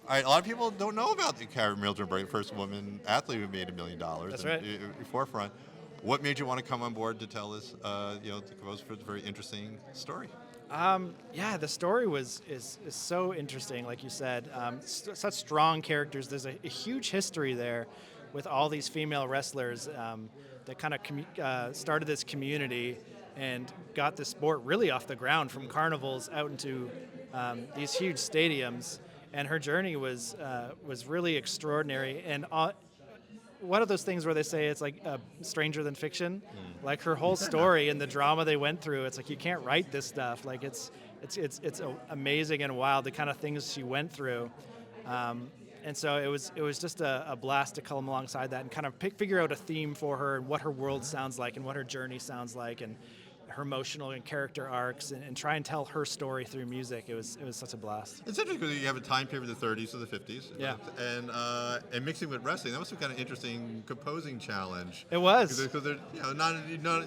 All right, a lot of people don't know about the Karen Mildrenberg, first woman athlete who made $1 million. That's right. Forefront. What made you want to come on board to tell us, to compose for this very interesting story? Yeah, the story is so interesting, like you said. Such strong characters. There's a huge history there with all these female wrestlers that kind of started this community and got the sport really off the ground from carnivals out into these huge stadiums. And her journey was really extraordinary. And one of those things where they say it's like stranger than fiction. Like her whole story and the drama they went through, it's like you can't write this stuff. Like it's amazing and wild, the kind of things she went through. And so it was just a blast to come alongside that and kind of figure out a theme for her and what her world sounds like and what her journey sounds like and her emotional and character arcs and try and tell her story through music. It was such a blast. It's interesting because you have a time period of the 30s to the 50s. Yeah. And mixing with wrestling, that must be kind of interesting composing challenge. It was. Because they're, not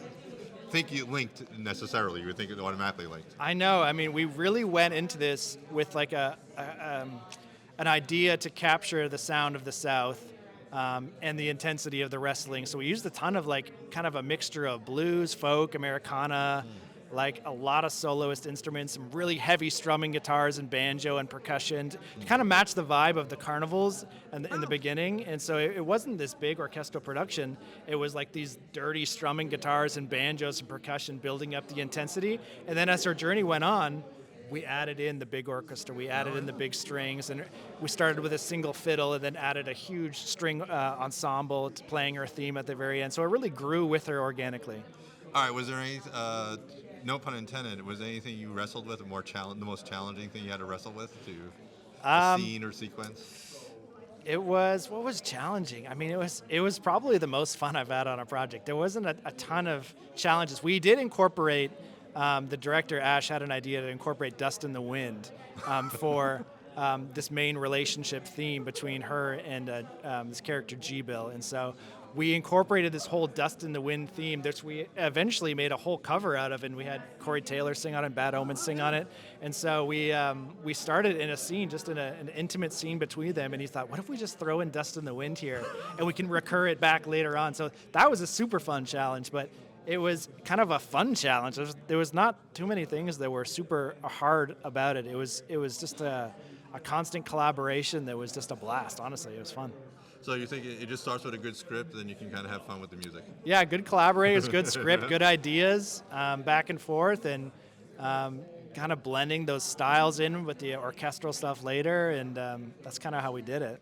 think you linked necessarily. You would think it automatically linked. I know. I mean, we really went into this with like an idea to capture the sound of the South and the intensity of the wrestling. So we used a ton of like kind of a mixture of blues, folk, Americana, like a lot of soloist instruments, some really heavy strumming guitars and banjo and percussion to kind of match the vibe of the carnivals in the beginning. And so it wasn't this big orchestral production. It was like these dirty strumming guitars and banjos and percussion building up the intensity. And then as our journey went on, we added in the big orchestra, we added in the big strings, and we started with a single fiddle and then added a huge string ensemble to playing her theme at the very end. So it really grew with her organically. All right, was there any, no pun intended, was there anything you wrestled with, the most challenging thing you had to wrestle with to a scene or sequence? What was challenging? I mean, it was probably the most fun I've had on a project. There wasn't a ton of challenges. We did incorporate the director, Ash, had an idea to incorporate Dust in the Wind for this main relationship theme between her and this character, G-Bill. And so we incorporated this whole Dust in the Wind theme that we eventually made a whole cover out of, and we had Corey Taylor sing on it, Bad Omens sing on it. And so we started in a scene, just in an intimate scene between them, and he thought, what if we just throw in Dust in the Wind here, and we can recur it back later on? So that was a super fun challenge, but it was kind of a fun challenge. There was not too many things that were super hard about it. It was just a constant collaboration that was just a blast. Honestly, it was fun. So you think it just starts with a good script, then you can kind of have fun with the music? Yeah, good collaborators, good script, good ideas, back and forth, and kind of blending those styles in with the orchestral stuff later, and that's kind of how we did it.